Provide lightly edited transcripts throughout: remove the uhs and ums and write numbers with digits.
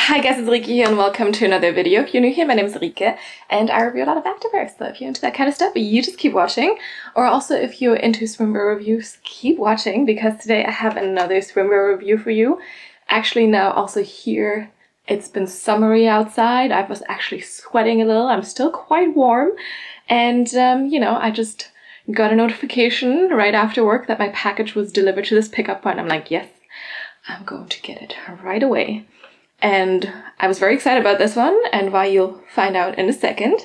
Hi guys, it's Rike here and welcome to another video. If you're new here, my name is Rike and I review a lot of activewear, so if you're into that kind of stuff, you just keep watching. Or also if you're into swimwear reviews, keep watching because today I have another swimwear review for you. Actually now also here, it's been summery outside. I was actually sweating a little. I'm still quite warm and you know, I just got a notification right after work that my package was delivered to this pickup point. I'm like, yes, I'm going to get it right away. And I was very excited about this one, and why you'll find out in a second.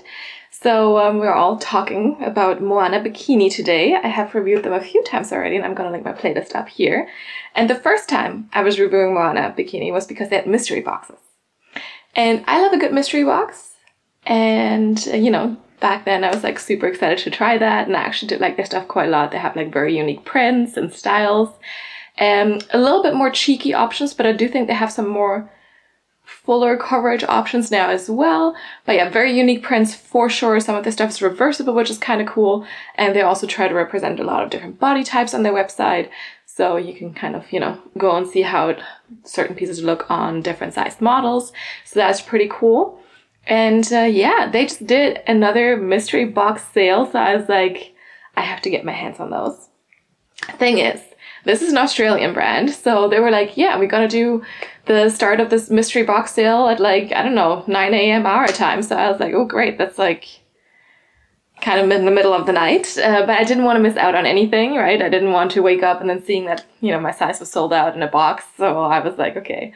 So we're all talking about Moana Bikini today. I have reviewed them a few times already, and I'm gonna link my playlist up here. And the first time I was reviewing Moana Bikini was because they had mystery boxes. And I love a good mystery box. And you know, back then I was like super excited to try that, and I actually did like their stuff quite a lot. They have like very unique prints and styles. A little bit more cheeky options, but I do think they have some more fuller coverage options now as well. But yeah, very unique prints for sure. Some of the stuff is reversible, which is kind of cool. And they also try to represent a lot of different body types on their website. So you can kind of, you know, go and see how certain pieces look on different sized models. So that's pretty cool. And yeah, they just did another mystery box sale. So I was like, I have to get my hands on those. Thing is, this is an Australian brand, so they were like, yeah, we're gonna do the start of this mystery box sale at like, I don't know, 9 AM our time. So I was like, oh great, that's like kind of in the middle of the night. But I didn't want to miss out on anything, right? I didn't want to wake up and then seeing that, you know, my size was sold out in a box. So I was like, okay,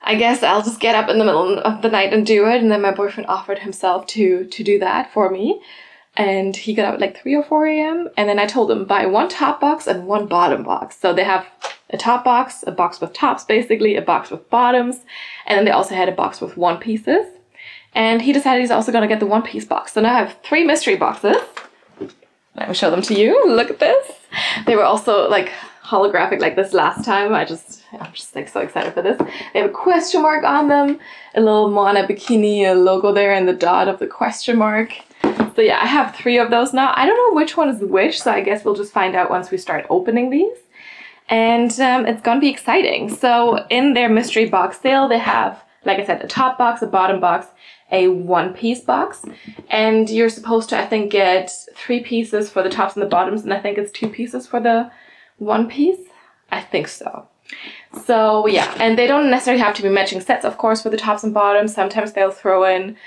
I guess I'll just get up in the middle of the night and do it. And then my boyfriend offered himself to do that for me. And he got up at like 3 or 4 AM. And then I told him, buy one top box and one bottom box. So they have a top box, a box with tops basically, a box with bottoms. And then they also had a box with one pieces. And he decided he's also going to get the one piece box. So now I have 3 mystery boxes. Let me show them to you. Look at this. They were also like holographic like this last time. I'm just like so excited for this. They have a question mark on them, a little Moana Bikini logo there and the dot of the question mark. So yeah, I have 3 of those now. I don't know which one is which, so I guess we'll just find out once we start opening these. And it's gonna be exciting. So in their mystery box sale, they have, like I said, a top box, a bottom box, a one-piece box. And you're supposed to, I think, get 3 pieces for the tops and the bottoms, and I think it's 2 pieces for the one piece. I think so. So yeah, and they don't necessarily have to be matching sets, of course, for the tops and bottoms. Sometimes they'll throw in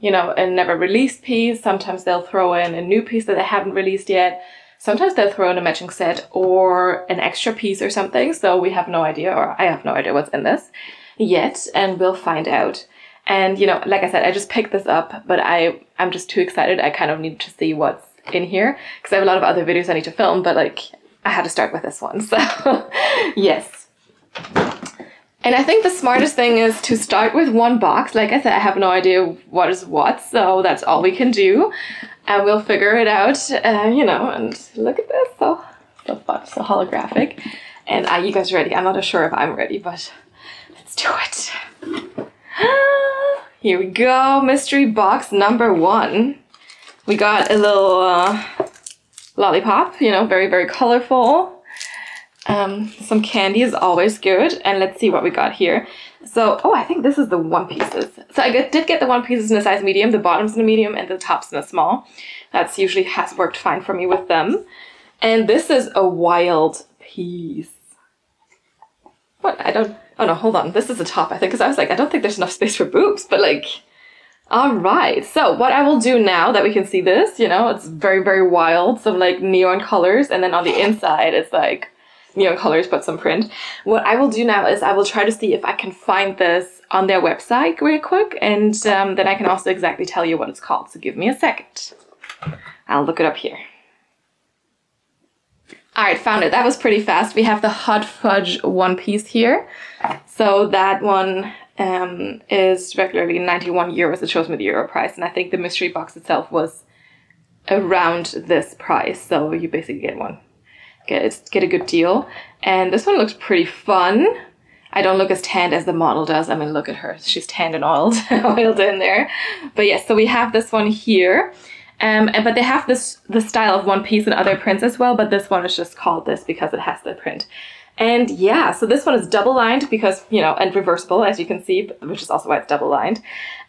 you know, a never released piece. Sometimes they'll throw in a new piece that they haven't released yet. Sometimes they'll throw in a matching set or an extra piece or something. So we have no idea, or I have no idea what's in this yet, and we'll find out. And you know, like I said, I just picked this up, but I'm just too excited. I kind of need to see what's in here because I have a lot of other videos I need to film, but like I had to start with this one. So yes. And I think the smartest thing is to start with one box. Like I said, I have no idea what is what, so that's all we can do. And we'll figure it out, you know, and look at this, so fun, so holographic. And are you guys ready? I'm not sure if I'm ready, but let's do it. Here we go, mystery box number 1. We got a little lollipop, you know, very, very colorful. Some candy is always good. And let's see what we got here. So, oh, I think this is the one pieces. So I did get the one pieces in a size medium, the bottoms in a medium, and the tops in a small. That's usually has worked fine for me with them. And this is a wild piece. What? I don't, oh no, hold on. This is a top, I think, because I was like, I don't think there's enough space for boobs, but like, all right. So what I will do now that we can see this, you know, it's very, very wild. Some like neon colors. And then on the inside, it's like neon colors but some print. What I will do now is I will try to see if I can find this on their website real quick, and then I can also exactly tell you what it's called. So give me a second. I'll look it up here. Alright, found it. That was pretty fast. We have the Hot Fudge One Piece here. So that one is regularly 91 euros. It shows me the euro price, and I think the mystery box itself was around this price. So you basically get one. Get a good deal. And this one looks pretty fun. I don't look as tanned as the model does. I mean, look at her. She's tanned and oiled, oiled in there. But yes, so we have this one here. But they have the style of one piece and other prints as well. But this one is just called this because it has the print. And yeah, so this one is double lined because, you know, and reversible, as you can see, which is also why it's double lined.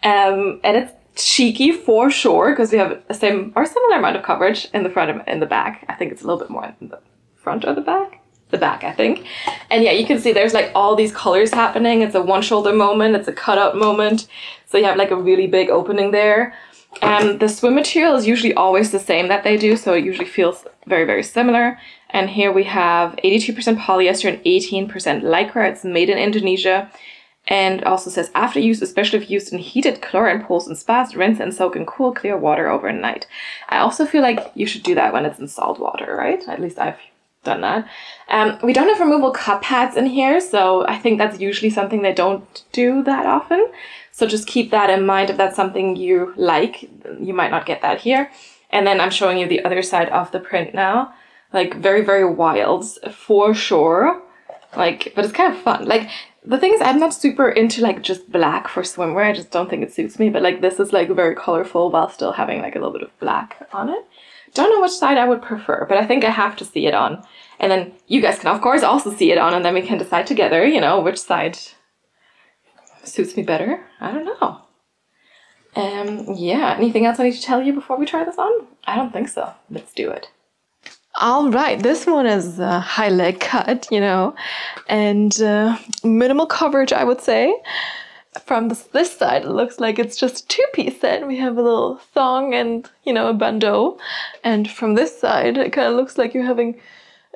And it's cheeky for sure because we have the same or similar amount of coverage in the front and in the back. I think it's a little bit more in the front or the back. The back, I think. And yeah, you can see there's like all these colors happening. It's a one shoulder moment, it's a cutout moment. So you have like a really big opening there. And the swim material is usually always the same that they do, so it usually feels very, very similar. And here we have 82% polyester and 18% lycra. It's made in Indonesia. And also says, after use, especially if used in heated chlorine pools and spas, rinse and soak in cool, clear water overnight. I also feel like you should do that when it's in salt water, right? At least I've done that. We don't have removable cup pads in here, so I think that's usually something they don't do that often. So just keep that in mind if that's something you like. You might not get that here. And then I'm showing you the other side of the print now. Like very, very wilds for sure. Like, but it's kind of fun. Like, the thing is, I'm not super into like just black for swimwear. I just don't think it suits me. But like this is like very colorful while still having like a little bit of black on it. Don't know which side I would prefer, but I think I have to see it on. And then you guys can of course also see it on, and then we can decide together, you know, which side suits me better. I don't know. Yeah, anything else I need to tell you before we try this on? I don't think so. Let's do it. All right, this one is a high leg cut, you know, and minimal coverage, I would say. From this side, it looks like it's just a two-piece set. We have a little thong and, you know, a bandeau. And from this side, it kind of looks like you're having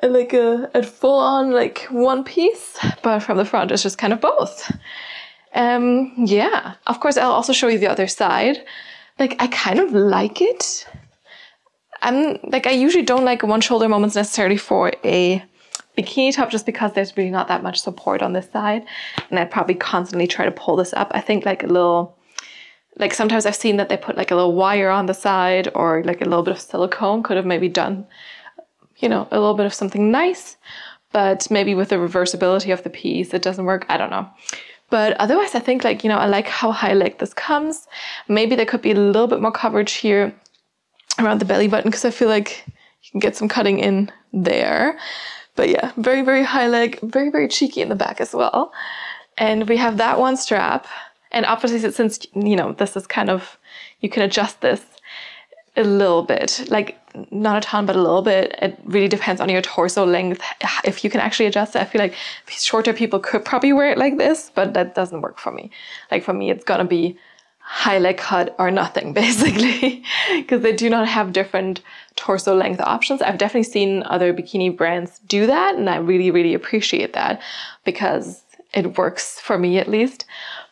a full-on like one piece, but from the front, it's just kind of both. Yeah, of course, I'll also show you the other side. Like, I kind of like it. I usually don't like one shoulder moments necessarily for a bikini top just because there's really not that much support on this side. And I'd probably constantly try to pull this up. I think like a little, like sometimes I've seen that they put like a little wire on the side or like a little bit of silicone could have maybe done, you know, a little bit of something nice. But maybe with the reversibility of the piece, it doesn't work. I don't know. But otherwise, I think like, you know, I like how high leg this comes. Maybe there could be a little bit more coverage here around the belly button because I feel like you can get some cutting in there. But yeah, very, very high leg, very, very cheeky in the back as well. And we have that one strap. And obviously, since, you know, this is kind of, you can adjust this a little bit, like not a ton, but a little bit. It really depends on your torso length. If you can actually adjust it, I feel like shorter people could probably wear it like this, but that doesn't work for me. Like for me, it's gonna be high leg cut or nothing basically, because they do not have different torso length options. I've definitely seen other bikini brands do that, and I really, really appreciate that because it works for me at least.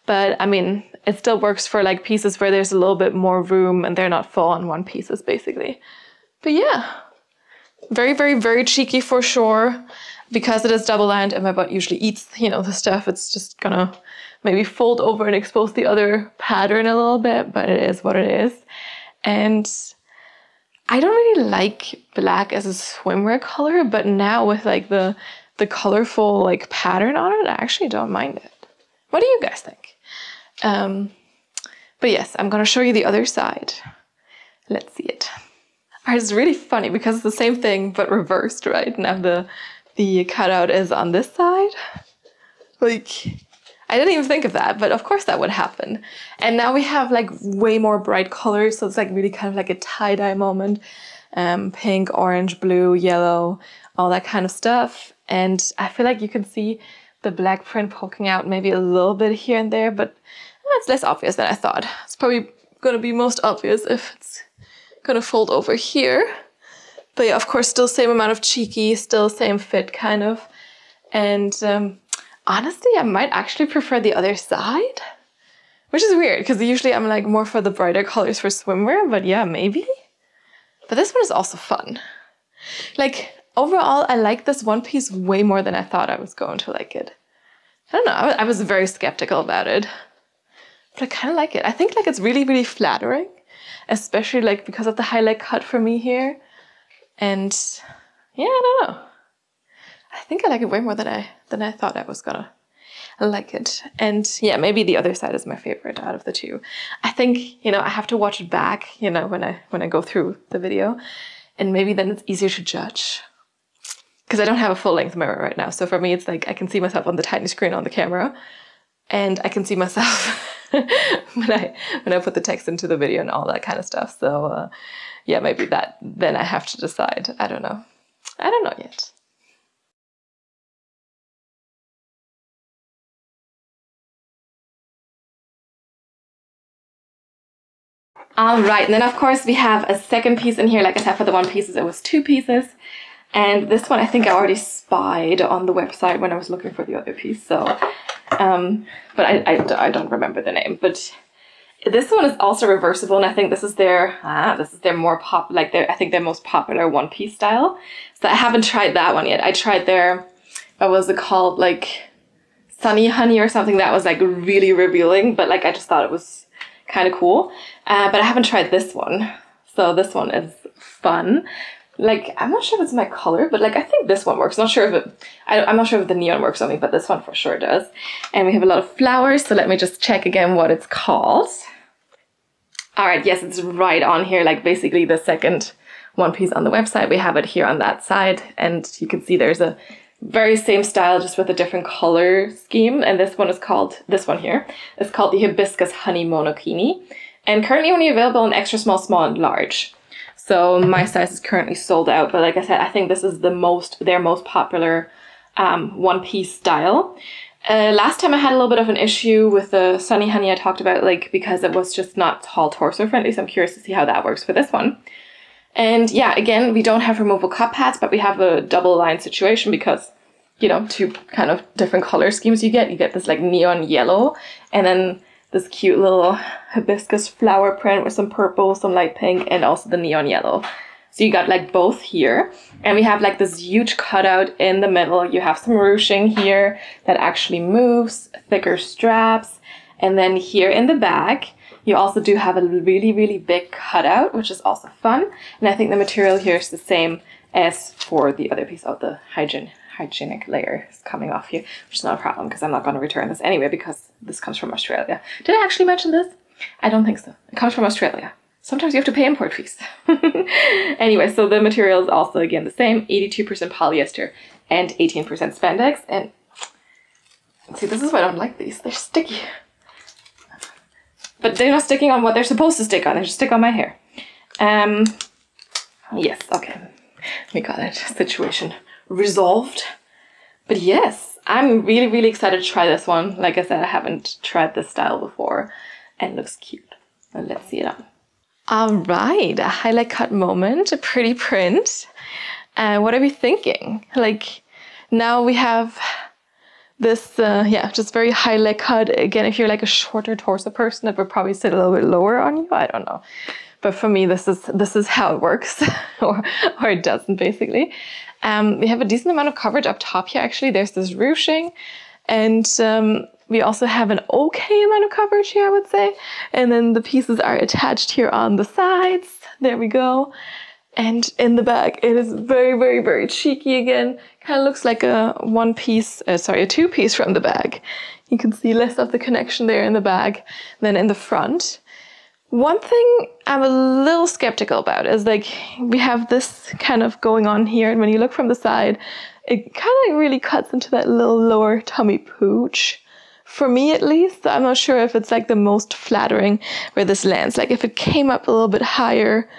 But I mean, it still works for like pieces where there's a little bit more room and they're not full on one pieces basically. But yeah, very, very, very cheeky for sure. Because it is double lined and my butt usually eats, you know, the stuff, it's just gonna maybe fold over and expose the other pattern a little bit, but it is what it is. And I don't really like black as a swimwear color, but now with like the colorful like pattern on it, I actually don't mind it. What do you guys think? But yes, I'm gonna show you the other side. Let's see it. All right, it's really funny because it's the same thing, but reversed, right? Now the cutout is on this side. Like, I didn't even think of that, but of course that would happen. And now we have like way more bright colors, so it's like really kind of like a tie-dye moment. Pink, orange, blue, yellow, all that kind of stuff. And I feel like you can see the black print poking out maybe a little bit here and there, but it's less obvious than I thought. It's probably gonna be most obvious if it's gonna fold over here. But yeah, of course, still same amount of cheeky, still same fit kind of. And honestly, I might actually prefer the other side, which is weird because usually I'm like more for the brighter colors for swimwear, but yeah, maybe. But this one is also fun. Like overall, I like this one piece way more than I thought I was going to like it. I don't know, I was very skeptical about it, but I kind of like it. I think like it's really, really flattering, especially like because of the high leg cut for me here. And yeah, I don't know. I think I like it way more than I thought I was gonna like it. And yeah, maybe the other side is my favorite out of the two. I think, you know, I have to watch it back, you know, when I go through the video, and maybe then it's easier to judge. because I don't have a full-length mirror right now. So for me, it's like I can see myself on the tiny screen on the camera, and I can see myself when I put the text into the video and all that kind of stuff. So yeah, maybe that, then I have to decide. I don't know. I don't know yet. All right, and then of course we have a second piece in here. Like I said, for the one pieces, it was 2 pieces. And this one I think I already spied on the website when I was looking for the other piece. So, but I don't remember the name. But this one is also reversible, and I think this is their more I think their most popular one piece style. So I haven't tried that one yet. I tried their, what was it called, like Sunny Honey or something, that was like really revealing, but like I just thought it was kind of cool. But I haven't tried this one. So this one is fun. Like, I'm not sure if it's my color, but like I think this one works. I'm not sure if I'm not sure if the neon works on me, but this one for sure does. And we have a lot of flowers, so let me just check again what it's called. All right, yes, it's right on here, like basically the second one piece on the website. We have it here on that side, and you can see there's a very same style, just with a different color scheme. And this one is called, this one here, is called the Hibiscus Honey Monokini, and currently only available in extra small, small, and large. So my size is currently sold out, but like I said, I think this is their most popular one piece style. Last time I had a little bit of an issue with the Sunny Honey I talked about, like because it was just not tall torso friendly. So I'm curious to see how that works for this one. And yeah, again, we don't have removable cup pads, but we have a double line situation because, you know, 2 kind of different color schemes you get. You get this like neon yellow, and then this cute little hibiscus flower print with some purple, some light pink, and also the neon yellow. So you got like both here. And we have like this huge cutout in the middle. You have some ruching here that actually moves, thicker straps. And then here in the back, you also do have a really, really big cutout, which is also fun. And I think the material here is the same as for the other piece. Of the hygienic layer is coming off here, which is not a problem because I'm not going to return this anyway because this comes from Australia. Did I actually mention this? I don't think so. It comes from Australia. Sometimes you have to pay import fees. Anyway, so the material is also again the same, 82% polyester and 18% spandex. And see, this is why I don't like these. They're sticky. But they're not sticking on what they're supposed to stick on. They just stick on my hair. Yes, okay. We got that situation resolved. But yes, I'm really, really excited to try this one. Like I said, I haven't tried this style before, and it looks cute. And let's see it on. All right, a highlight cut moment, a pretty print. What are we thinking? Like, now we have this, yeah, just very highlight cut. Again, if you're like a shorter torso person, it would probably sit a little bit lower on you. I don't know. But for me, this is how it works, or it doesn't, basically. We have a decent amount of coverage up top here, actually. There's this ruching, and we also have an okay amount of coverage here, I would say. And then the pieces are attached here on the sides. There we go. And in the back, it is very, very, very cheeky again. Kind of looks like a a 2-piece from the back. You can see less of the connection there in the back than in the front. One thing I'm a little skeptical about is like we have this kind of going on here, and when you look from the side, it kind of really cuts into that little lower tummy pooch. For me at least, I'm not sure if it's like the most flattering where this lands. Like if it came up a little bit higher,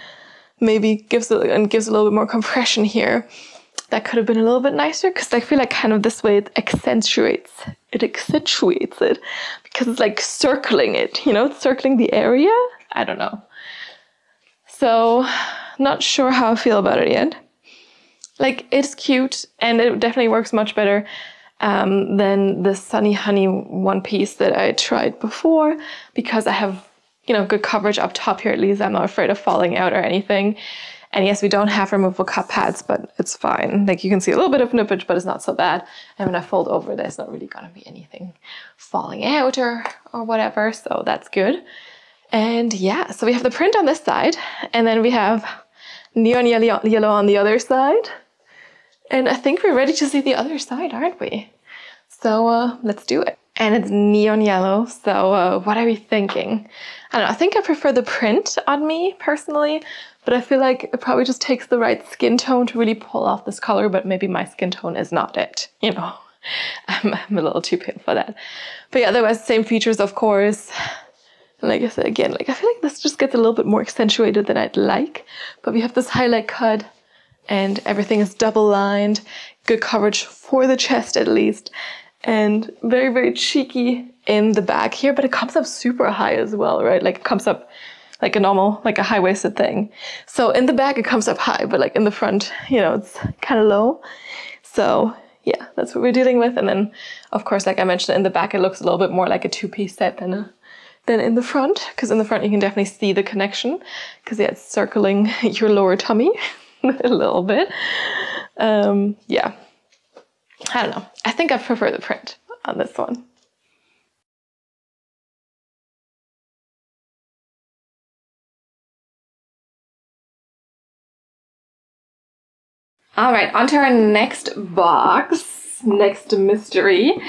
maybe gives a little bit more compression here, that could have been a little bit nicer, because I feel like kind of this way it accentuates it because it's like circling it, you know, it's circling the area. I don't know. So not sure how I feel about it yet. Like, it's cute, and it definitely works much better than the Sunny Honey one piece that I tried before, because I have, you know, good coverage up top here. At least I'm not afraid of falling out or anything. And yes, we don't have removable cup pads, but it's fine. Like, you can see a little bit of nippage, but it's not so bad. And when I fold over, there's not really gonna be anything falling out or whatever, so that's good. And yeah, so we have the print on this side, and then we have neon yellow on the other side. And I think we're ready to see the other side, aren't we? So let's do it. And it's neon yellow, so what are we thinking? I don't know, I think I prefer the print on me personally, but I feel like it probably just takes the right skin tone to really pull off this color, but maybe my skin tone is not it, you know. I'm a little too pale for that. But yeah, otherwise same features, of course. And like I said again, like I feel like this just gets a little bit more accentuated than I'd like, but we have this highlight cut and everything is double lined, good coverage for the chest at least. And very, very cheeky in the back here, but it comes up super high as well, right? Like it comes up like a normal, like a high-waisted thing. So in the back, it comes up high, but like in the front, you know, it's kind of low. So yeah, that's what we're dealing with. And then of course, like I mentioned, in the back, it looks a little bit more like a two-piece set than in the front, because in the front, you can definitely see the connection because yeah, it's circling your lower tummy a little bit. Yeah. I don't know. I think I prefer the print on this one. All right, on to our next box, next mystery.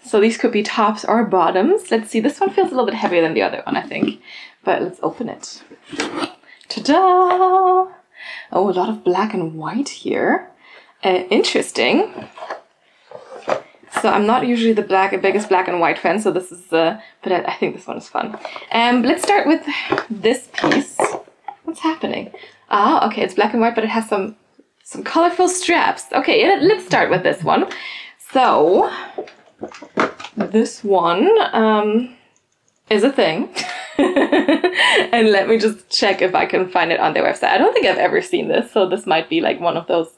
So these could be tops or bottoms. Let's see, this one feels a little bit heavier than the other one, I think. But let's open it. Ta-da! Oh, a lot of black and white here. Interesting. So I'm not usually the biggest black and white fan, so this is, but I think this one is fun. Let's start with this piece. What's happening? Ah, okay, it's black and white, but it has some colorful straps. Okay, let's start with this one. So, this one is a thing. And let me just check if I can find it on their website. I don't think I've ever seen this, so this might be like one of those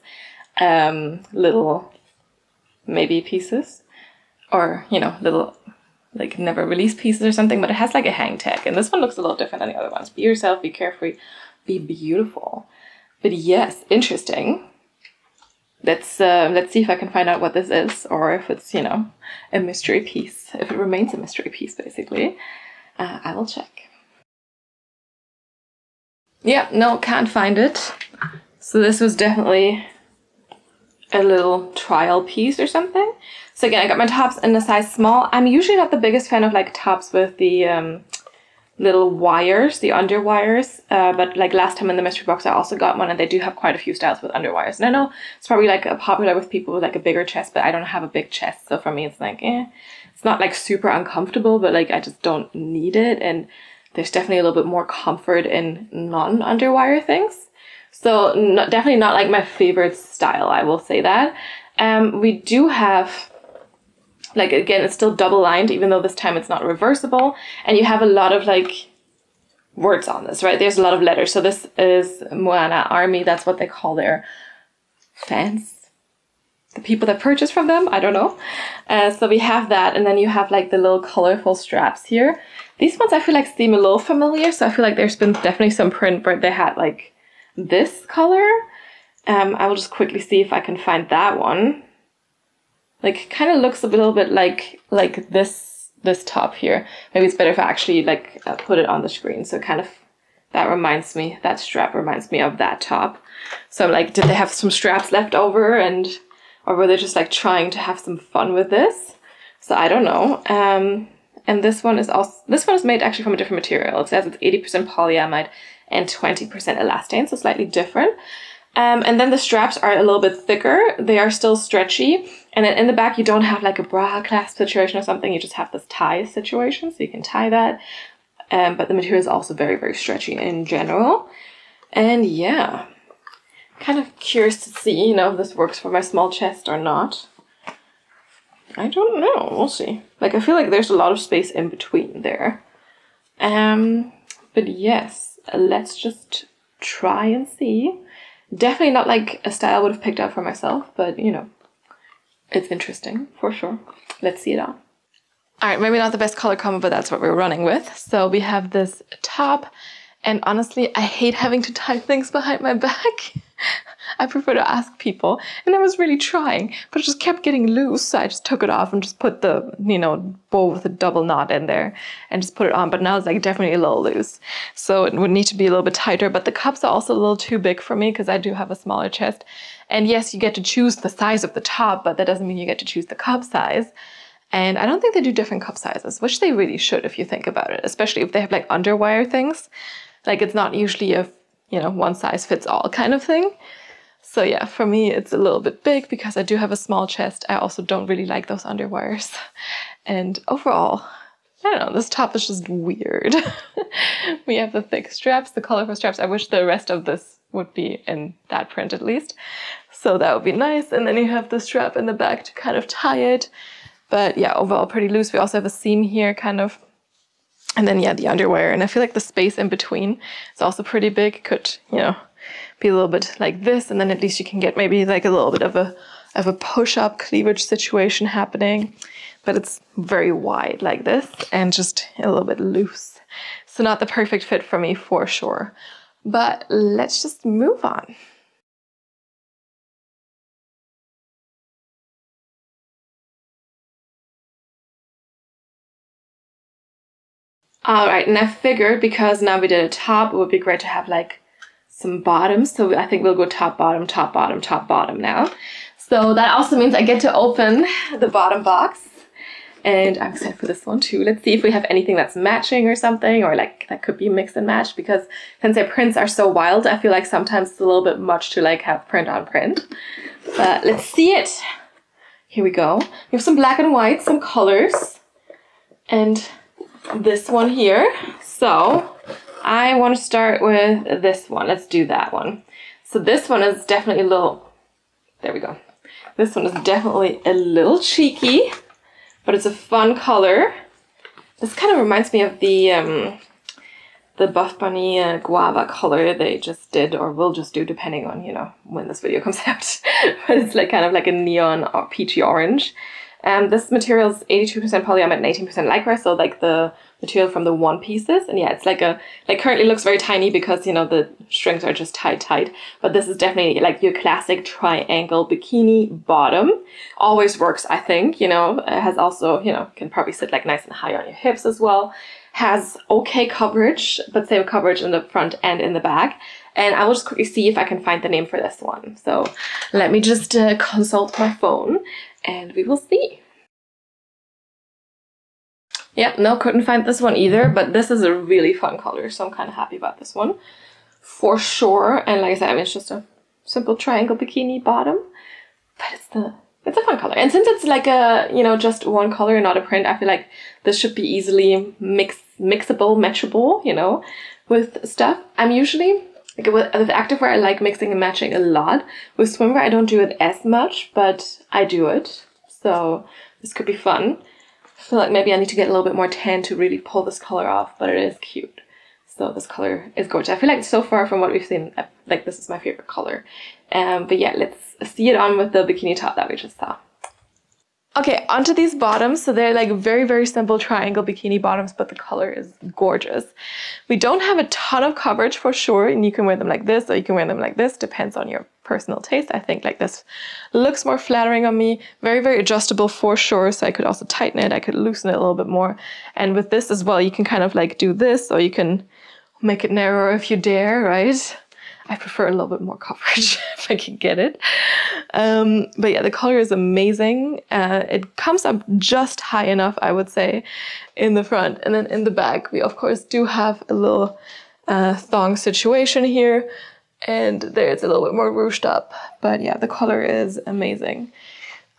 little maybe pieces, or you know, little like never released pieces or something, but it has like a hang tag, and this one looks a little different than the other ones. Be yourself, be carefree, be beautiful. But yes, interesting. Let's see if I can find out what this is, or if it's, you know, a mystery piece, if it remains a mystery piece basically. I will check. Yeah, no, can't find it. So this was definitely a little trial piece or something. So again, I got my tops in a size small. I'm usually not the biggest fan of like tops with the little wires, the under wires, but like last time in the mystery box I also got one, and they do have quite a few styles with under wires. And I know it's probably like popular with people with like a bigger chest, but I don't have a big chest, so for me it's like it's not like super uncomfortable, but like I just don't need it, and there's definitely a little bit more comfort in non-underwire things. So definitely not like my favorite style, I will say that. We do have, like again, it's still double lined, even though this time it's not reversible. And you have a lot of like words on this, right? There's a lot of letters. So this is Moana Army. That's what they call their fans, the people that purchase from them. I don't know. So we have that. And then you have like the little colorful straps here. These ones I feel like seem a little familiar. So I feel like there's been definitely some print where they had like this color. I will just quickly see if I can find that one. Like, kind of looks a little bit like this top here. Maybe it's better if I actually like put it on the screen. So kind of that strap reminds me of that top. So I'm like, did they have some straps left over, or were they just like trying to have some fun with this? So I don't know. And this one is made actually from a different material. It says it's 80% polyamide and 20% elastane, so slightly different. And then the straps are a little bit thicker. They are still stretchy. And then in the back, you don't have like a bra clasp situation or something. You just have this tie situation, so you can tie that. But the material is also very, very stretchy in general. And yeah, kind of curious to see, you know, if this works for my small chest or not. I don't know. We'll see. Like, I feel like there's a lot of space in between there. But yes, let's just try and see. Definitely not like a style I would have picked out for myself, but you know, it's interesting for sure. Let's see it on. All right, maybe not the best color combo, but that's what we're running with. So we have this top, and honestly, I hate having to tie things behind my back. I prefer to ask people, and I was really trying, but it just kept getting loose, so I just took it off and just put the, you know, bow with a double knot in there and just put it on, but now it's like definitely a little loose. So it would need to be a little bit tighter, but the cups are also a little too big for me because I do have a smaller chest. And yes, you get to choose the size of the top, but that doesn't mean you get to choose the cup size. And I don't think they do different cup sizes, which they really should if you think about it, especially if they have like underwire things. Like it's not usually a, you know, one size fits all kind of thing. So yeah, for me, it's a little bit big because I do have a small chest. I also don't really like those underwires. And overall, I don't know, this top is just weird. We have the thick straps, the colorful straps. I wish the rest of this would be in that print at least. So that would be nice. And then you have the strap in the back to kind of tie it. But yeah, overall pretty loose. We also have a seam here kind of. And then yeah, the underwear. And I feel like the space in between is also pretty big. Could, you know, be a little bit like this, and then at least you can get maybe like a little bit of a push-up cleavage situation happening, but it's very wide like this and just a little bit loose. So not the perfect fit for me for sure, but let's just move on. All right, and I figured because now we did a top, it would be great to have like some bottoms. So I think we'll go top, bottom, top, bottom, top, bottom now. So that also means I get to open the bottom box. And I'm excited for this one too. Let's see if we have anything that's matching or something, or like that could be mix and match, because since their prints are so wild, I feel like sometimes it's a little bit much to like have print on print. But let's see it. Here we go. We have some black and white, some colors, and this one here. So I want to start with this one. Let's do that one. So this one is definitely a little, there we go. This one is definitely a little cheeky, but it's a fun color. This kind of reminds me of the Buff Bunny guava color they just did, or will just do, depending on, you know, when this video comes out. But it's like kind of like a neon or peachy orange. This material is 82% polyamide and 18% lycra, so like the material from the One Pieces. And yeah, it's like currently looks very tiny because, you know, the strings are just tight. But this is definitely like your classic triangle bikini bottom. Always works, I think, you know. It has also, you know, can probably sit like nice and high on your hips as well. Has okay coverage, but same coverage in the front and in the back. And I will just quickly see if I can find the name for this one. So let me just consult my phone and we will see. Yep, no, couldn't find this one either, but this is a really fun color, so I'm kind of happy about this one for sure. And like I said, I mean, it's just a simple triangle bikini bottom, but it's a fun color. And since it's like a, you know, just one color, not a print, I feel like this should be easily mixable, matchable, you know, with stuff. I'm usually, like with activewear, I like mixing and matching a lot. With swimwear, I don't do it as much, but I do it. So this could be fun. I feel like maybe I need to get a little bit more tan to really pull this color off, but it is cute. So this color is gorgeous. I feel like so far from what we've seen, like this is my favorite color. But yeah, let's see it on with the bikini top that we just saw. Okay, onto these bottoms. So they're like very, very simple triangle bikini bottoms, but the color is gorgeous. We don't have a ton of coverage for sure, and you can wear them like this or you can wear them like this, depends on your personal taste. I think like this looks more flattering on me. Very, very adjustable for sure. So I could also tighten it, I could loosen it a little bit more. And with this as well, you can kind of like do this, or you can make it narrower if you dare, right? I prefer a little bit more coverage if I can get it. But yeah, the color is amazing. It comes up just high enough, I would say, in the front. And then in the back, we of course do have a little thong situation here. And there it's a little bit more ruched up. But yeah, the color is amazing.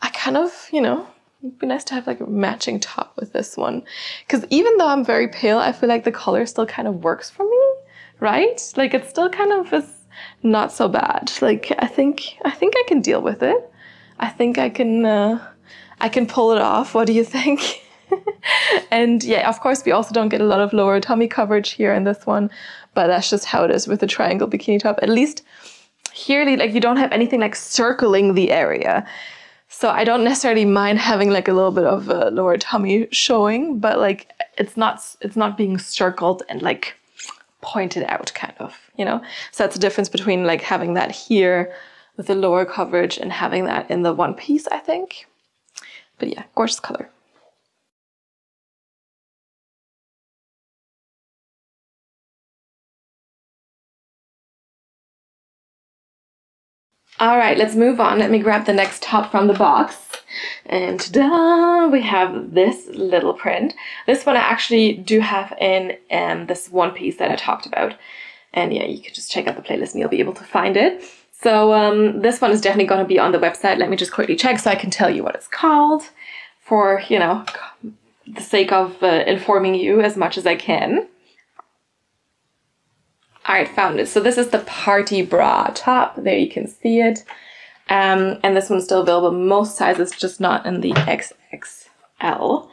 I kind of, you know, it'd be nice to have like a matching top with this one. Because even though I'm very pale, I feel like the color still kind of works for me, right? Like it still kind of is not so bad. Like I think I can deal with it. I think I can pull it off. What do you think? And yeah, of course we also don't get a lot of lower tummy coverage here in this one, but that's just how it is with the triangle bikini top. At least here, like you don't have anything like circling the area. So I don't necessarily mind having like a little bit of a lower tummy showing, but like it's not being circled and like pointed out kind of, you know? So that's the difference between like having that here with the lower coverage and having that in the one piece, I think. But yeah, gorgeous color. All right, let's move on. Let me grab the next top from the box. And ta-da! We have this little print. This one I actually do have in this one piece that I talked about. And yeah, you can just check out the playlist and you'll be able to find it. So this one is definitely going to be on the website. Let me just quickly check so I can tell you what it's called for, you know, the sake of informing you as much as I can. All right, found it. So this is the party bra top. There you can see it. And this one's still available. Most sizes, just not in the XXL.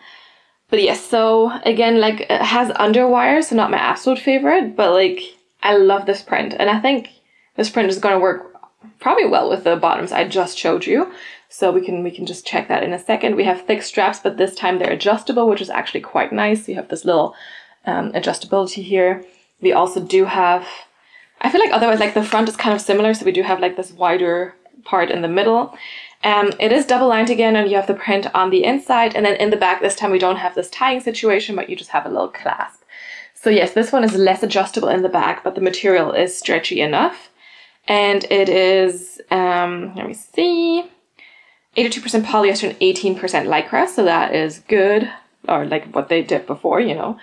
But yes, so again, like it has underwire, so not my absolute favorite, but like I love this print. And I think this print is going to work probably well with the bottoms I just showed you. So we can just check that in a second. We have thick straps, but this time they're adjustable, which is actually quite nice. You have this little adjustability here. We also do have, I feel like otherwise like the front is kind of similar. So we do have like this wider part in the middle. It is double lined again, and you have the print on the inside, and then in the back this time we don't have this tying situation, but you just have a little clasp. So yes, this one is less adjustable in the back, but the material is stretchy enough. And it is, let me see, 82% polyester and 18% lycra, so that is good, or like what they did before, you know.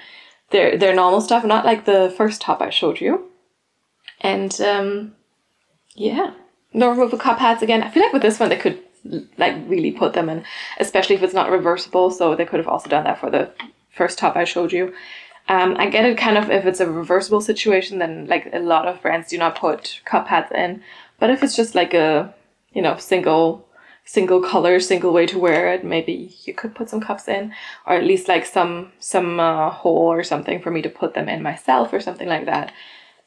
They're normal stuff, not like the first top I showed you. And yeah, no removable cup pads again. I feel like with this one they could like really put them in, especially if it's not reversible, so they could have also done that for the first top I showed you. I get it kind of if it's a reversible situation, then like a lot of brands do not put cup pads in. But if it's just like a, you know, single color, single way to wear it, maybe you could put some cups in, or at least like some hole or something for me to put them in myself or something like that.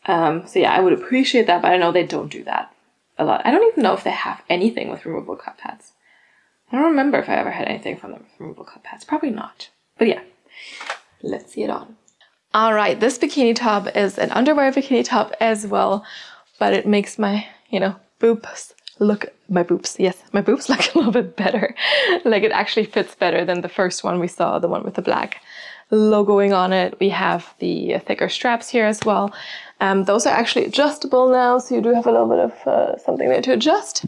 So yeah, I would appreciate that, but I know they don't do that a lot. I don't even know if they have anything with removable cup pads. I don't remember if I ever had anything from them with removable cup pads. Probably not. But yeah, let's see it on. All right, this bikini top is an underwear bikini top as well, but it makes my, you know, boobs look, my boobs look a little bit better. Like it actually fits better than the first one we saw, the one with the black logoing on it. We have the thicker straps here as well. Those are actually adjustable now, so you do have a little bit of something there to adjust.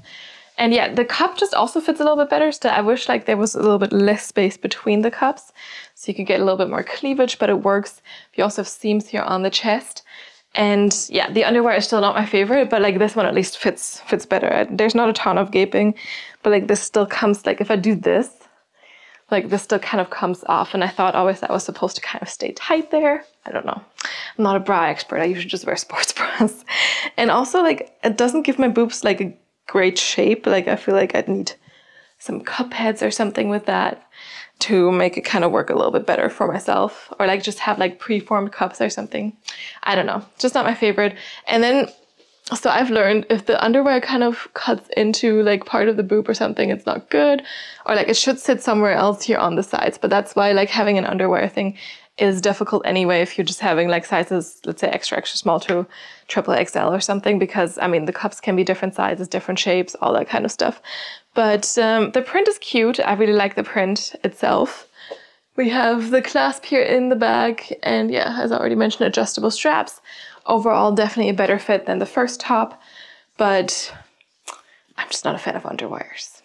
And yeah, the cup just also fits a little bit better. So I wish like there was a little bit less space between the cups, so you could get a little bit more cleavage, but it works. You also have seams here on the chest. And yeah, the underwear is still not my favorite, but like this one at least fits better. There's not a ton of gaping, but like this still comes, like if I do this, like this still kind of comes off. And I thought always that was supposed to kind of stay tight there. I don't know. I'm not a bra expert. I usually just wear sports bras. And also like it doesn't give my boobs like a great shape. Like I feel like I'd need some cup heads or something with that to make it kind of work a little bit better for myself, or like just have like preformed cups or something. I don't know, just not my favorite. And then, so I've learned if the underwear kind of cuts into like part of the boob or something, it's not good, or like it should sit somewhere else here on the sides. But that's why like having an underwear thing is difficult anyway if you're just having like sizes, let's say extra small to XXL or something, because I mean the cups can be different sizes, different shapes, all that kind of stuff. But the print is cute. I really like the print itself. We have the clasp here in the back, and yeah, as I already mentioned, adjustable straps. Overall, definitely a better fit than the first top, but I'm just not a fan of underwires.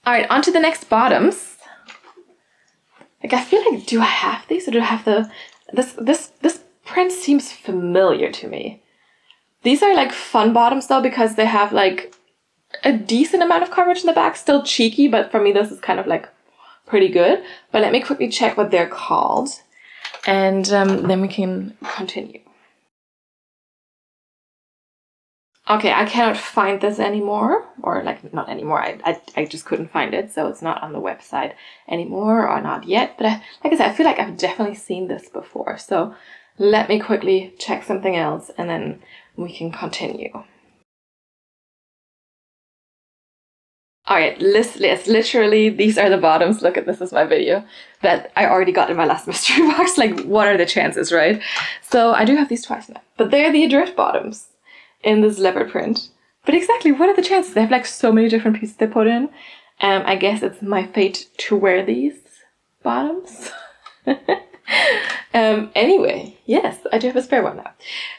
All right, on to the next bottoms. Like I feel like, do I have these or do I have the, this print seems familiar to me. These are like fun bottoms though, because they have like a decent amount of coverage in the back, still cheeky, but for me this is kind of like pretty good. But let me quickly check what they're called, and then we can continue. Okay, I cannot find this anymore, or like not anymore, I just couldn't find it, so it's not on the website anymore, or not yet. But like I said, I feel like I've definitely seen this before, so let me quickly check something else and then we can continue. Alright, literally these are the bottoms. Look at this is my video that I already got in my last mystery box. Like, what are the chances, right? So I do have these twice now, but they're the Adrift Bottoms in this leopard print. But exactly, what are the chances? They have like so many different pieces they put in. I guess it's my fate to wear these. Bottoms. Anyway, yes, I do have a spare one now.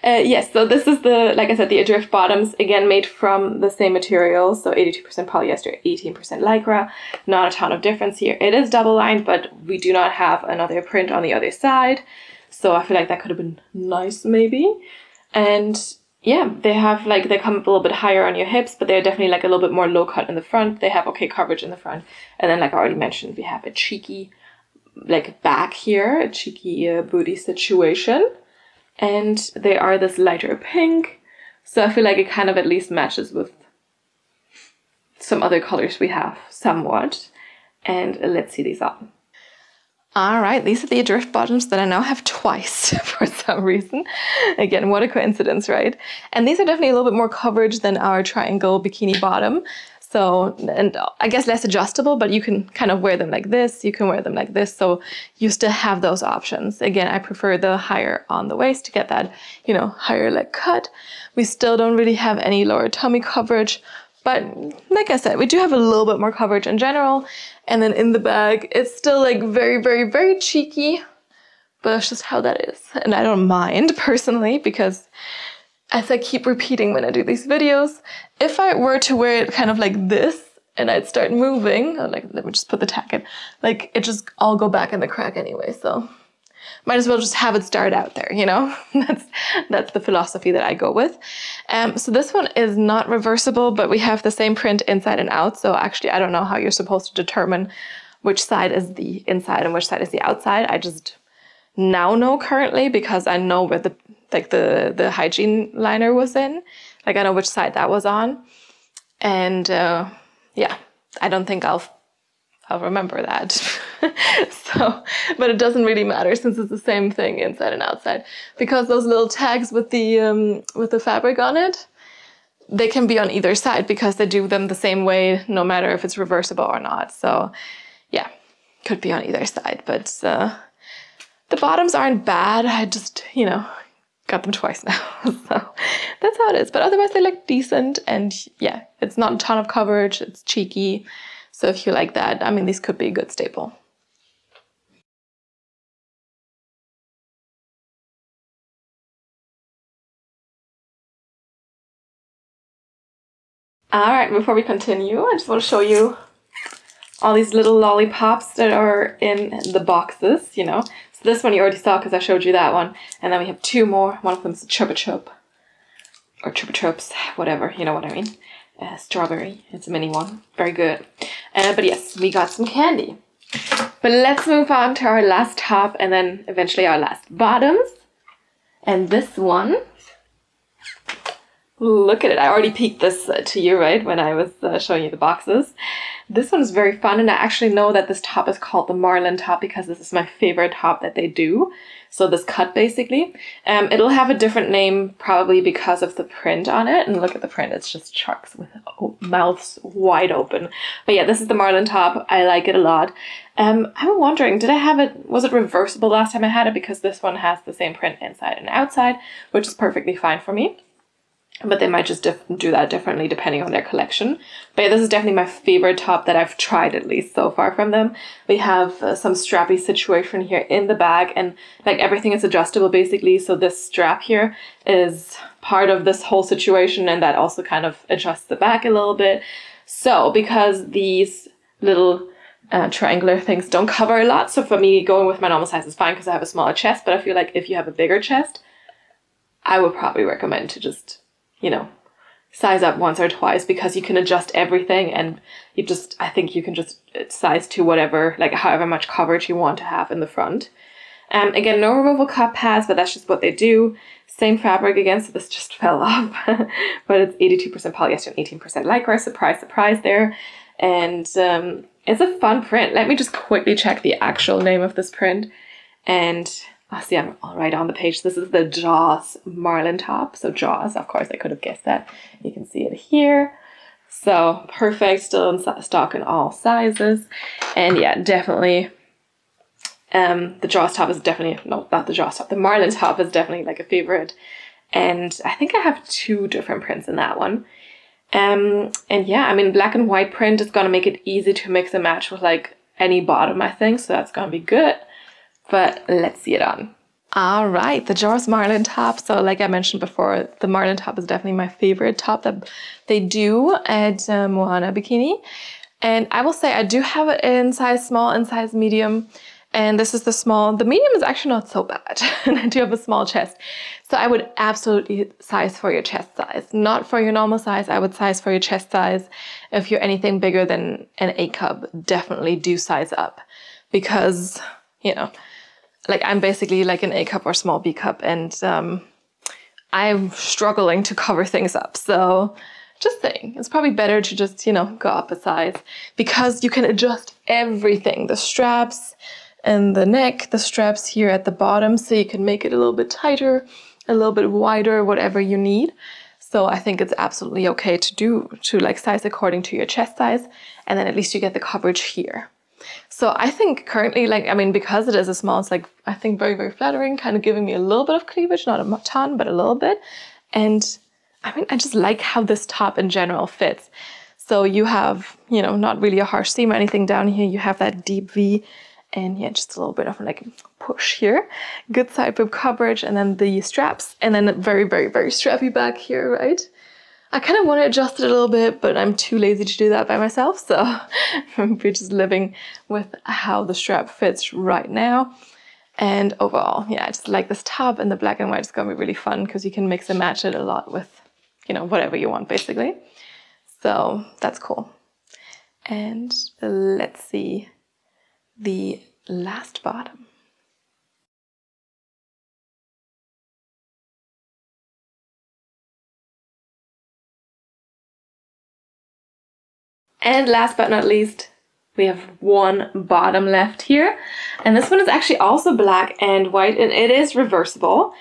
Yes, so this is the, like I said, the Adrift Bottoms, again made from the same material, so 82% polyester, 18% lycra. Not a ton of difference here. It is double lined, but we do not have another print on the other side, so I feel like that could have been nice maybe. And yeah, they have like, they come up a little bit higher on your hips, but they're definitely like a little bit more low cut in the front. They have okay coverage in the front, and then like I already mentioned, we have a cheeky like back here, a cheeky booty situation, and they are this lighter pink, so I feel like it kind of at least matches with some other colors we have somewhat. And let's see these on. Alright, these are the Adrift Bottoms that I now have twice for some reason. Again, what a coincidence, right? And these are definitely a little bit more coverage than our triangle bikini bottom. So, and I guess less adjustable, but you can kind of wear them like this, you can wear them like this, so you still have those options. Again, I prefer the higher on the waist to get that, you know, higher leg cut. We still don't really have any lower tummy coverage, but like I said, we do have a little bit more coverage in general. And then in the bag, it's still like very, very, very cheeky, but that's just how that is. And I don't mind personally, because as I keep repeating when I do these videos, if I were to wear it kind of like this and I'd start moving, or like, let me just put the tack in, like it just all go back in the crack anyway, so might as well just have it start out there, you know? That's the philosophy that I go with. So this one is not reversible, but we have the same print inside and out, so actually I don't know how you're supposed to determine which side is the inside and which side is the outside. I just now know currently, because I know where the the hygiene liner was in. Like I know which side that was on. And yeah, I don't think I'll remember that. So, but it doesn't really matter since it's the same thing inside and outside. Because those little tags with the fabric on it, they can be on either side because they do them the same way no matter if it's reversible or not. So yeah, could be on either side. But the bottoms aren't bad. I just, you know, got them twice now. So that's how it is. But otherwise they look decent, and yeah, it's not a ton of coverage. It's cheeky. So if you like that, I mean, these could be a good staple. All right, before we continue, I just want to show you all these little lollipops that are in the boxes, you know. So this one you already saw because I showed you that one. And then we have two more. One of them is a Chupa Chup, or Chupa Chups, whatever, you know what I mean. Strawberry, it's a mini one, very good. But yes, we got some candy. But let's move on to our last top and then eventually our last bottoms. And this one, look at it. I already peeked this to you, right, when I was showing you the boxes. This one is very fun, and I actually know that this top is called the Marlin top because this is my favorite top that they do. So this cut, basically. It'll have a different name probably because of the print on it. And look at the print. It's just sharks with mouths wide open. But yeah, this is the Marlin top. I like it a lot. I'm wondering, did I have it, was it reversible last time I had it? Because this one has the same print inside and outside, which is perfectly fine for me. But they might just do that differently depending on their collection. But yeah, this is definitely my favorite top that I've tried, at least so far from them. We have some strappy situation here in the bag, and like everything is adjustable basically. So this strap here is part of this whole situation, and that also kind of adjusts the back a little bit. So because these little triangular things don't cover a lot, so for me going with my normal size is fine because I have a smaller chest. But I feel like if you have a bigger chest, I would probably recommend to just, you know, size up once or twice, because you can adjust everything, and you just, I think you can just size to whatever, like however much coverage you want to have in the front. Again, no removable cup pads, but that's just what they do. Same fabric again, so this just fell off. But it's 82% polyester and 18% lycra. Surprise, surprise there. And it's a fun print. Let me just quickly check the actual name of this print. And see, I'm all right on the page. This is the Jaws Marlin top. So Jaws, of course, I could have guessed that. You can see it here. So perfect, still in stock in all sizes. And yeah, definitely, the Jaws top is definitely, no, not the Jaws top, the Marlin top is definitely like a favorite. And I think I have two different prints in that one. And yeah, I mean, black and white print is gonna make it easy to mix and match with like any bottom, I think, so that's gonna be good. But let's see it on. All right, the Jaws Marlin top. So like I mentioned before, the Marlin top is definitely my favorite top that they do at Moana Bikini. And I will say I do have it in size small and size medium. And this is the small. The medium is actually not so bad. And I do have a small chest. So I would absolutely size for your chest size. Not for your normal size. I would size for your chest size. If you're anything bigger than an A cup, definitely do size up. Because, you know, like I'm basically like an A cup or small B cup. And I'm struggling to cover things up. So just saying, it's probably better to just, you know, go up a size. Because you can adjust everything. The straps and the neck, the straps here at the bottom, so you can make it a little bit tighter, a little bit wider, whatever you need. So I think it's absolutely okay to like size according to your chest size, and then at least you get the coverage here. So I think currently, like, I mean, because it is a small, it's like, I think very, very flattering, kind of giving me a little bit of cleavage, not a ton, but a little bit. And I mean, I just like how this top in general fits. So you have, you know, not really a harsh seam or anything down here. You have that deep V. And yeah, just a little bit of like push here. Good side boob coverage, and then the straps, and then a very, very, very strappy back here, right? I kind of want to adjust it a little bit, but I'm too lazy to do that by myself. So we're just living with how the strap fits right now. And overall, yeah, I just like this top, and the black and white is going to be really fun because you can mix and match it a lot with, you know, whatever you want basically. So that's cool. And let's see the last bottom. And last but not least, we have one bottom left here. And this one is actually also black and white, and it is reversible.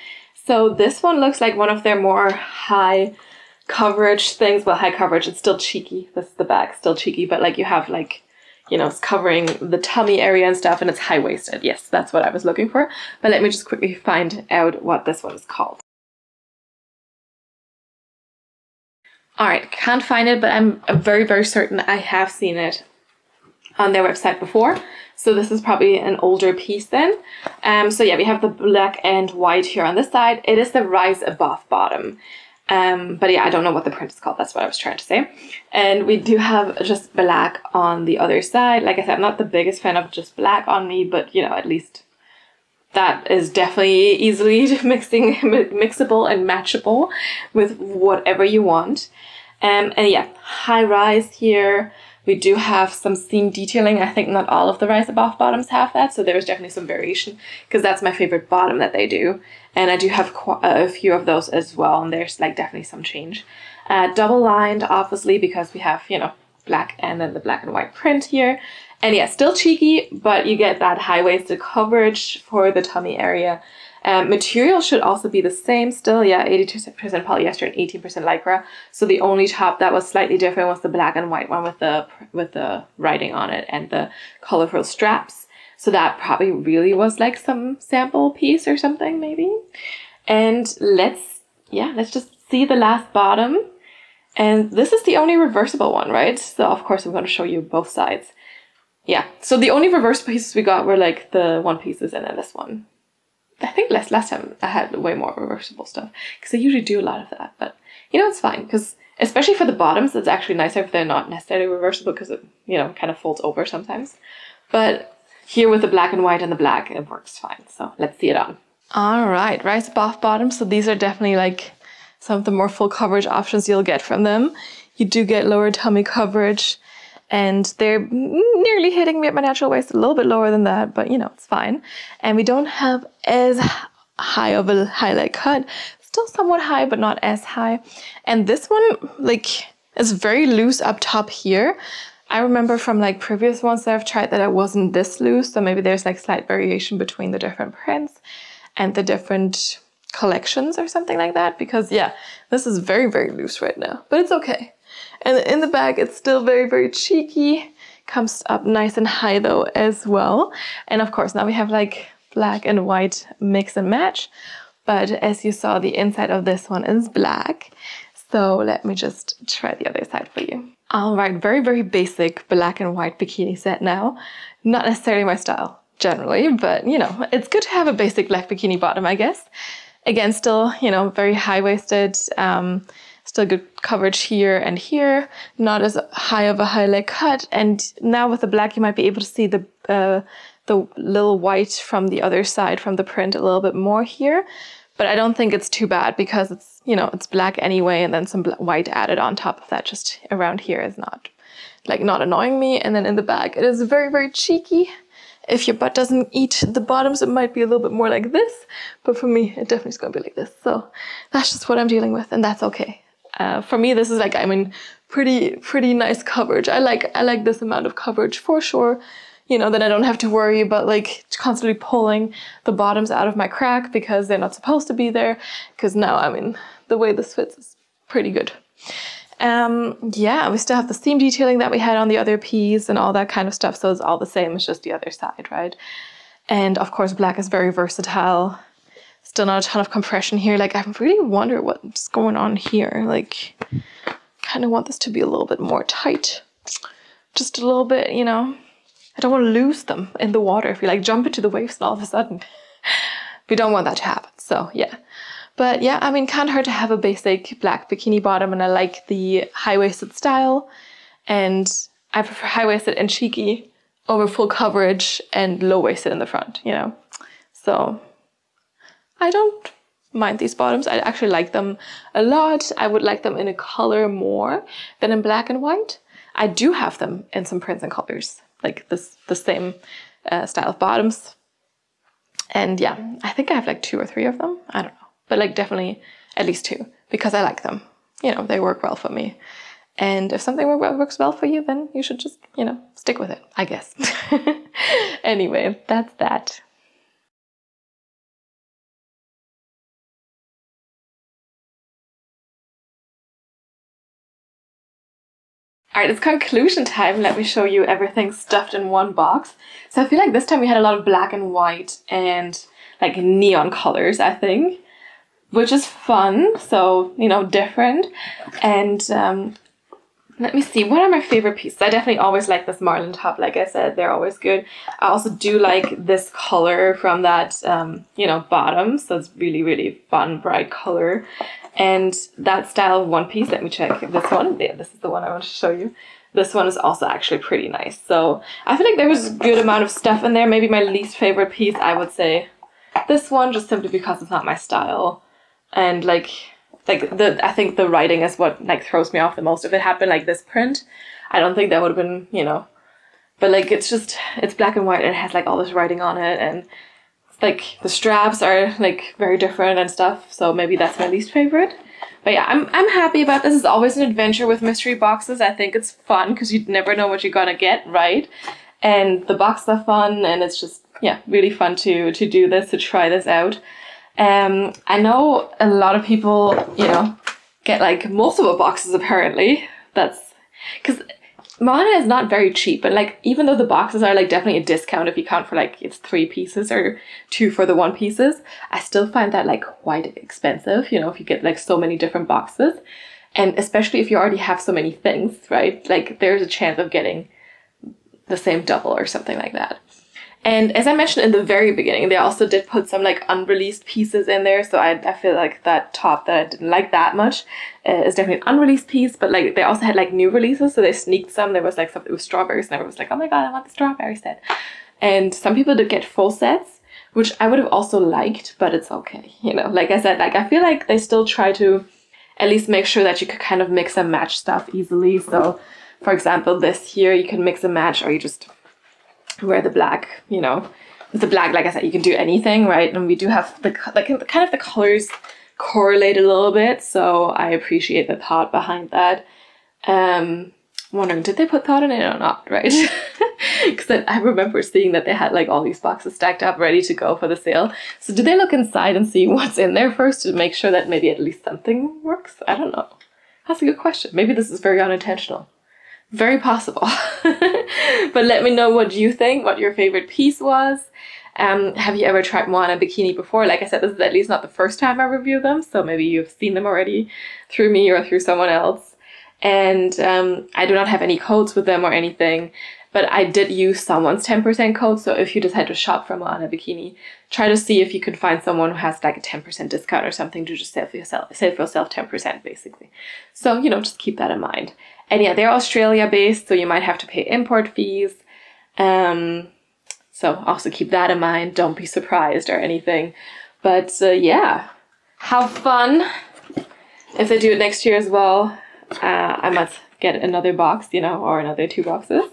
So this one looks like one of their more high coverage things. Well, high coverage, it's still cheeky. This is the back, still cheeky, but like you have like, you know, it's covering the tummy area and stuff, and it's high-waisted. Yes, that's what I was looking for. But let me just quickly find out what this one is called. All right, can't find it, but I'm very, very certain I have seen it on their website before. So this is probably an older piece then. So yeah, we have the black and white here on this side. It is the rise above bottom. But yeah, I don't know what the print is called. That's what I was trying to say. And we do have just black on the other side. Like I said, I'm not the biggest fan of just black on me, but you know, at least that is definitely easily mixable and matchable with whatever you want. And yeah, high rise here. We do have some seam detailing. I think not all of the rise above bottoms have that, so there's definitely some variation because that's my favorite bottom that they do. And I do have a few of those as well, and there's like definitely some change. Double lined, obviously, because we have, you know, black and then the black and white print here. And yeah, still cheeky, but you get that high-waisted coverage for the tummy area. Material should also be the same still, yeah, 82% polyester and 18% lycra. So the only top that was slightly different was the black and white one with the writing on it and the colorful straps. So that probably really was like some sample piece or something maybe. And let's just see the last bottom. And this is the only reversible one, right? So of course I'm going to show you both sides. Yeah, so the only reversible pieces we got were like the one pieces and then this one. I think last time I had way more reversible stuff because I usually do a lot of that, but you know, it's fine because especially for the bottoms, it's actually nicer if they're not necessarily reversible because it, you know, kind of folds over sometimes. But here with the black and white and the black, it works fine. So let's see it on. All right, rise above bottom. So these are definitely like some of the more full coverage options you'll get from them. You do get lower tummy coverage. And they're nearly hitting me at my natural waist, a little bit lower than that, but you know, it's fine. And we don't have as high of a highlight cut. Still somewhat high, but not as high. And this one, like, is very loose up top here. I remember from like previous ones that I've tried that it wasn't this loose. So maybe there's like slight variation between the different prints and the different collections or something like that. Because yeah, this is very, very loose right now, but it's okay. And in the back, it's still very, very cheeky. Comes up nice and high though as well. And of course, now we have like black and white mix and match. But as you saw, the inside of this one is black. So let me just try the other side for you. All right, very, very basic black and white bikini set now. Not necessarily my style generally, but you know, it's good to have a basic black bikini bottom, I guess. Again, still, you know, very high-waisted, still good coverage here and here, not as high of a high leg cut. And now with the black, you might be able to see the little white from the other side from the print a little bit more here. But I don't think it's too bad because it's, you know, it's black anyway, and then some white added on top of that just around here is not annoying me. And then in the back, it is very, very cheeky. If your butt doesn't eat the bottoms, it might be a little bit more like this, but for me, it definitely is going to be like this. So that's just what I'm dealing with, and that's okay. For me, this is like, I mean, pretty nice coverage. I like this amount of coverage for sure. You know, then I don't have to worry about like constantly pulling the bottoms out of my crack because they're not supposed to be there. Because now, I mean, the way this fits is pretty good. Yeah, we still have the seam detailing that we had on the other piece and all that kind of stuff. So it's all the same, it's just the other side, right? And of course, black is very versatile. Still not a ton of compression here. Like, I really wonder what's going on here. Like, kind of want this to be a little bit more tight. Just a little bit, you know. I don't want to lose them in the water if you like jump into the waves and all of a sudden. We don't want that to happen, so yeah. But yeah, I mean, can't hurt to have a basic black bikini bottom, and I like the high-waisted style. And I prefer high-waisted and cheeky over full coverage and low-waisted in the front, you know. So I don't mind these bottoms. I actually like them a lot. I would like them in a color more than in black and white. I do have them in some prints and colors, like the same style of bottoms. And yeah, I think I have like 2 or 3 of them. I don't know. But like definitely at least 2 because I like them. You know, they work well for me. And if something works well for you, then you should just, you know, stick with it, I guess. Anyway, that's that. All right, it's conclusion time. Let me show you everything stuffed in one box. So I feel like this time we had a lot of black and white and like neon colors, I think, which is fun. So, you know, different. And let me see, what are my favorite pieces? I definitely always like this Marlin top. Like I said, they're always good. I also do like this color from that, you know, bottom. So it's really, really fun, bright color. And that style of one piece, let me check this one. Yeah, this is the one I want to show you. This one is also actually pretty nice. So I feel like there was a good amount of stuff in there. Maybe my least favorite piece, I would say this one, just simply because it's not my style. And I think the writing is what like throws me off the most. If it had been like this print, I don't think that would have been, you know, but like it's black and white and it has like all this writing on it, and like the straps are like very different and stuff, so maybe that's my least favorite. But yeah, I'm happy about this. It's always an adventure with mystery boxes. I think it's fun because you never know what you're gonna get, right? And the boxes are fun, and it's just, yeah, really fun to do this, to try this out. I know a lot of people, you know, get like multiple boxes apparently. That's because Moana is not very cheap, and like even though the boxes are like definitely a discount if you count for like it's 3 pieces or 2 for the 1 pieces, I still find that like quite expensive, you know, if you get like so many different boxes. And especially if you already have so many things, right? Like there's a chance of getting the same double or something like that. And as I mentioned in the very beginning, they also did put some like unreleased pieces in there. So I feel like that top that I didn't like that much is definitely an unreleased piece. But like they also had like new releases. So they sneaked some. There was like something with strawberries and everyone was like, oh my God, I want the strawberry set. And some people did get full sets, which I would have also liked, but it's okay. You know, like I said, like I feel like they still try to at least make sure that you could kind of mix and match stuff easily. So for example, this here, you can mix and match, or you just wear the black, you know, with the black, like I said, you can do anything, right? And we do have the like kind of the colors correlate a little bit, so I appreciate the thought behind that. Wondering, did they put thought in it or not, right? Because I remember seeing that they had like all these boxes stacked up ready to go for the sale. So did they look inside and see what's in there first to make sure that maybe at least something works? I don't know. That's a good question. Maybe this is very unintentional. Very possible. But let me know what you think, what your favorite piece was. Have you ever tried Moana Bikini before? Like I said, this is at least not the first time I review them, so maybe you've seen them already through me or through someone else. And I do not have any codes with them or anything, but I did use someone's 10% code. So if you decide to shop from Moana Bikini, try to see if you can find someone who has like a 10% discount or something to just save yourself 10% basically. So, you know, just keep that in mind. And yeah, they're Australia based, so you might have to pay import fees. So also keep that in mind. Don't be surprised or anything. But yeah, have fun. If they do it next year as well, I must get another box, you know, or another 2 boxes.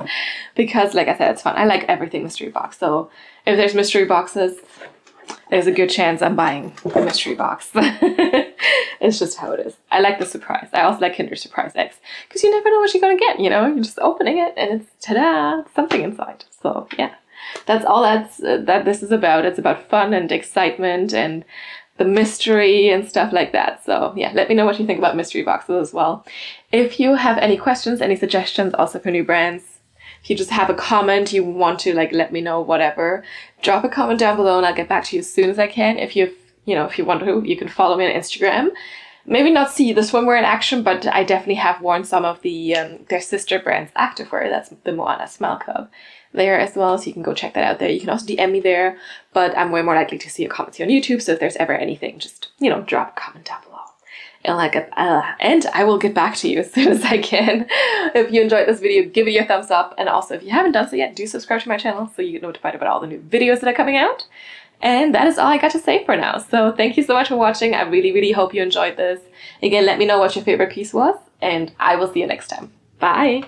Because like I said, it's fun. I like everything mystery box. So if there's mystery boxes, there's a good chance I'm buying the mystery box. It's just how it is. I like the surprise. I also like Kinder Surprise eggs because you never know what you're going to get, you know? You're just opening it and it's, ta-da, something inside. So yeah, that's all that this is about. It's about fun and excitement and the mystery and stuff like that. So yeah, let me know what you think about mystery boxes as well. If you have any questions, any suggestions also for new brands, if you just have a comment, you want to like let me know, whatever, drop a comment down below and I'll get back to you as soon as I can. If you want to, you can follow me on Instagram. Maybe not see the swimwear in action, but I definitely have worn some of the their sister brands activewear. That's the Moana Smell Club there as well, so you can go check that out there. You can also DM me there, but I'm way more likely to see your comments here on YouTube, so if there's ever anything, just, you know, drop a comment down below. And I will get back to you as soon as I can. If you enjoyed this video, give it your thumbs up, and also if you haven't done so yet, do subscribe to my channel so you get notified about all the new videos that are coming out. And that is all I got to say for now. So thank you so much for watching. I really, really hope you enjoyed this. Again, let me know what your favorite piece was, and I will see you next time. Bye!